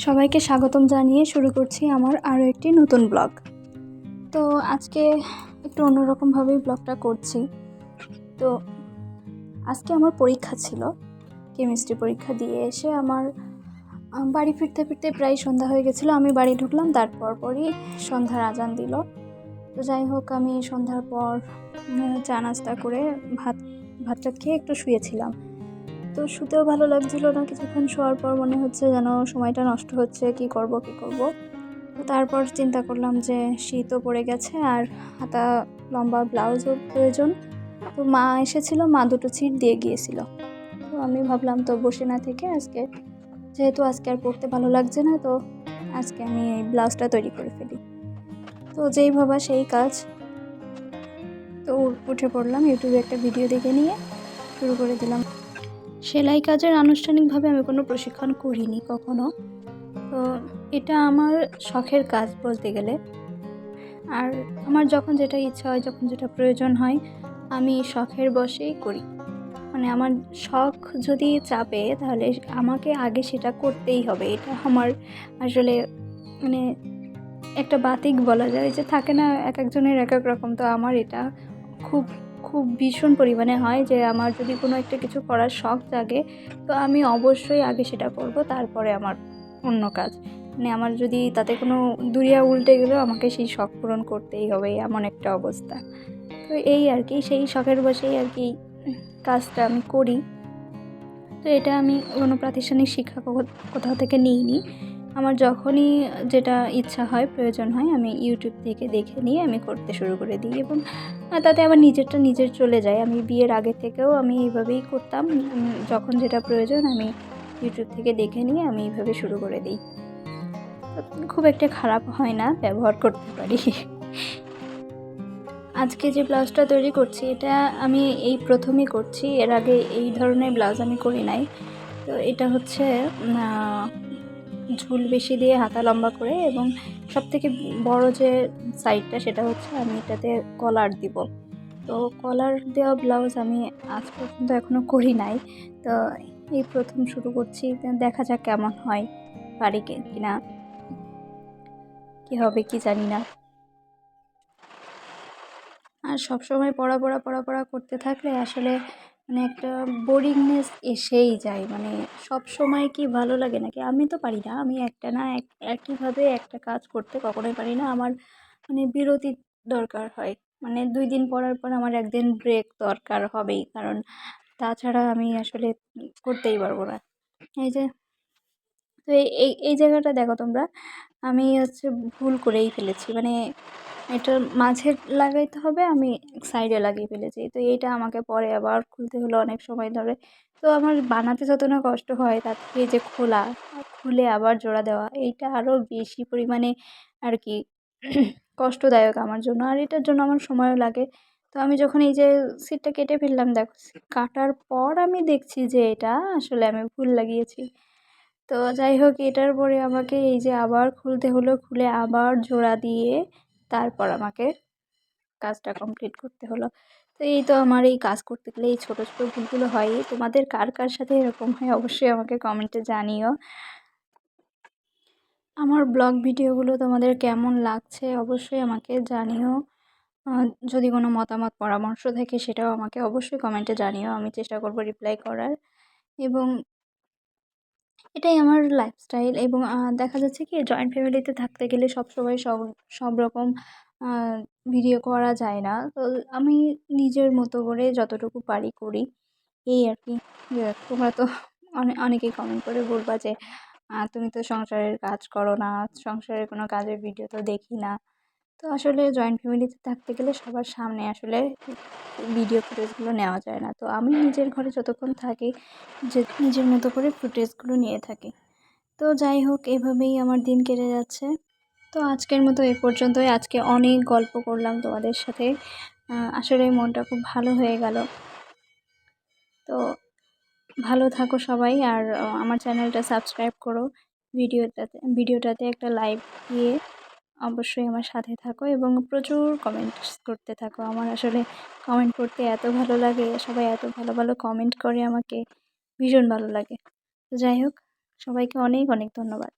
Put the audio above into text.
সবাইকে স্বাগতম জানিয়ে শুরু করছি আমার আরও একটি নতুন ব্লগ। তো আজকে একটু অন্যরকমভাবেই ব্লগটা করছি। তো আজকে আমার পরীক্ষা ছিল, কেমিস্ট্রি পরীক্ষা দিয়ে এসে আমার বাড়ি ফিরতে ফিরতে প্রায় সন্ধ্যা হয়ে গেছিলো। আমি বাড়ি ঢুকলাম, তারপরই সন্ধ্যার আজান দিল। তো যাই হোক, আমি সন্ধ্যার পর চা নাস্তা করে ভাতটা খেয়ে একটু শুয়েছিলাম। তো শুতেও ভালো লাগছিল না, কিছুক্ষণ শোয়ার পর মনে হচ্ছে যেন সময়টা নষ্ট হচ্ছে, কি করব। তো তারপর চিন্তা করলাম যে শীতও পড়ে গেছে আর হাতা লম্বা ব্লাউজও প্রয়োজন। তো মা এসেছিল, মা দুটো ছিট দিয়ে গিয়েছিল। তো আমি ভাবলাম তো বসে না থেকে যেহেতু আজকে আর পরতে ভালো লাগছে না, তো আজকে আমি এই ব্লাউজটা তৈরি করে ফেলি। তো যেই ভাবা সেই কাজ। তো উঠে পড়লাম, ইউটিউবে একটা ভিডিও দেখে নিয়ে শুরু করে দিলাম। সেলাই কাজের আনুষ্ঠানিকভাবে আমি কোনো প্রশিক্ষণ করিনি কখনো। তো এটা আমার শখের কাজ বলতে গেলে। আর আমার যখন যেটা ইচ্ছা হয়, যখন যেটা প্রয়োজন হয়, আমি শখের বশেই করি। মানে আমার শখ যদি চাপে, তাহলে আমাকে আগে সেটা করতেই হবে। এটা আমার আসলে মানে একটা বাতিক বলা যায়, যে থাকে না, এক একজনের এক এক রকম। তো আমার এটা খুব খুব ভীষণ পরিমাণে হয় যে আমার যদি কোনো একটা কিছু করার শখ জাগে, তো আমি অবশ্যই আগে সেটা করব, তারপরে আমার অন্য কাজ। মানে আমার যদি তাতে কোনো দুনিয়া উল্টে গেলেও আমাকে সেই শখ পূরণ করতেই হবে, এমন একটা অবস্থা। তো এই আর কি, সেই শখের বসেই আর কি কাজটা আমি করি। তো এটা আমি কোনো প্রাতিষ্ঠানিক শিক্ষা কোথাও থেকে নিইনি। আমার যখনই যেটা ইচ্ছা হয়, প্রয়োজন হয়, আমি ইউটিউব থেকে দেখে নিয়ে আমি করতে শুরু করে দিই, এবং তাতে আমার নিজের চলে যায়। আমি বিয়ের আগে থেকেও আমি এইভাবেই করতাম। যখন যেটা প্রয়োজন আমি ইউটিউব থেকে দেখে নিয়ে আমি এইভাবে শুরু করে দিই। খুব একটা খারাপ হয় না, ব্যবহার করতে পারি। আজকে যে ব্লাউজটা তৈরি করছি, এটা আমি এই প্রথমই করছি। এর আগে এই ধরনের ব্লাউজ আমি করি নাই। তো এটা হচ্ছে ঝুল বেশি দিয়ে হাতা লম্বা করে, এবং সবথেকে বড় যে সাইডটা সেটা হচ্ছে আমি এটাতে কলার দিব। তো কলার দেওয়া ব্লাউজ আমি আজ পর্যন্ত এখনও করি নাই। তো এই প্রথম শুরু করছি, দেখা যাক কেমন হয়, পারি কিনা, কি হবে কি জানি না। আর সবসময় পড়া করতে থাকলে আসলে মানে একটা বোরিংনেস এসেই যায়। মানে সব সময় কি ভালো লাগে নাকি? আমি তো পারি না। আমি একইভাবে একটা কাজ করতে কখনোই পারি না। আমার মানে বিরতির দরকার হয়। মানে ২ দিন পড়ার পর আমার ১ দিন ব্রেক দরকার হবেই। কারণ তাছাড়া আমি আসলে করতেই পারবো না। এই যে, তো এই জায়গাটা দেখো তোমরা, আমি হচ্ছে ভুল করেই ফেলেছি। মানে এটার মাঝে লাগাইতে হবে, আমি সাইডে লাগিয়ে ফেলেছি। তো এইটা আমাকে পরে আবার খুলতে হলো অনেক সময় ধরে। তো আমার বানাতে যত না কষ্ট হয়, তার থেকে যে খুলে আবার জোড়া দেওয়া, এইটা আরও বেশি পরিমাণে আর কি কষ্টদায়ক আমার জন্য। আর এটার জন্য আমার সময়ও লাগে। তো আমি যখন এই যে সিটটা কেটে ফেললাম, দেখো কাটার পর আমি দেখছি যে এটা আসলে আমি ভুল লাগিয়েছি। তো যাই হোক, এটার পরে আমাকে এই যে আবার খুলতে হলো, খুলে আবার জোড়া দিয়ে তারপর আমাকে কাজটা কমপ্লিট করতে হলো। তো এই তো আমার এই কাজ করতে গেলে এই ছোটো ভুলগুলো হয়ই। তোমাদের কার সাথে এরকম হয় অবশ্যই আমাকে কমেন্টে জানিও। আমার ব্লগ ভিডিওগুলো তোমাদের কেমন লাগছে অবশ্যই আমাকে জানিও। যদি কোনো মতামত পরামর্শ থাকে সেটাও আমাকে অবশ্যই কমেন্টে জানিও, আমি চেষ্টা করব রিপ্লাই করার। এবং এটাই আমার লাইফস্টাইল। এবং দেখা যাচ্ছে কি, জয়েন্ট ফ্যামিলিতে থাকতে গেলে সবসময় সব রকম ভিডিও করা যায় না। তো আমি নিজের মতো করে যতটুকু পারি করি, এই আর কি। তোমরা তো অনেকেই কমেন্ট করে বলবা যে তুমি তো সংসারের কাজ করো না, সংসারের কোনো কাজের ভিডিও তো দেখি না। তো আসলে জয়েন্ট ফ্যামিলিতে থাকতে গেলে সবার সামনে আসলে ভিডিও ফুটেজগুলো নেওয়া যায় না। তো আমি নিজের ঘরে যতক্ষণ থাকি, যে নিজের মতো করে ফুটেজগুলো নিয়ে থাকি। তো যাই হোক, এভাবেই আমার দিন কেটে যাচ্ছে। তো আজকের মতো এ পর্যন্তই। আজকে অনেক গল্প করলাম তোমাদের সাথে, আসলে মনটা খুব ভালো হয়ে গেল। তো ভালো থাকো সবাই, আর আমার চ্যানেলটা সাবস্ক্রাইব করো। ভিডিওটাতে একটা লাইক দিয়ে অবশ্যই আমার সাথে থাকো, এবং প্রচুর কমেন্টস করতে থাকো। আমার আসলে কমেন্ট করতে এত ভালো লাগে, সবাই এত ভালো ভালো কমেন্ট করে আমাকে, ভীষণ ভালো লাগে। তো যাই হোক, সবাইকে অনেক অনেক ধন্যবাদ।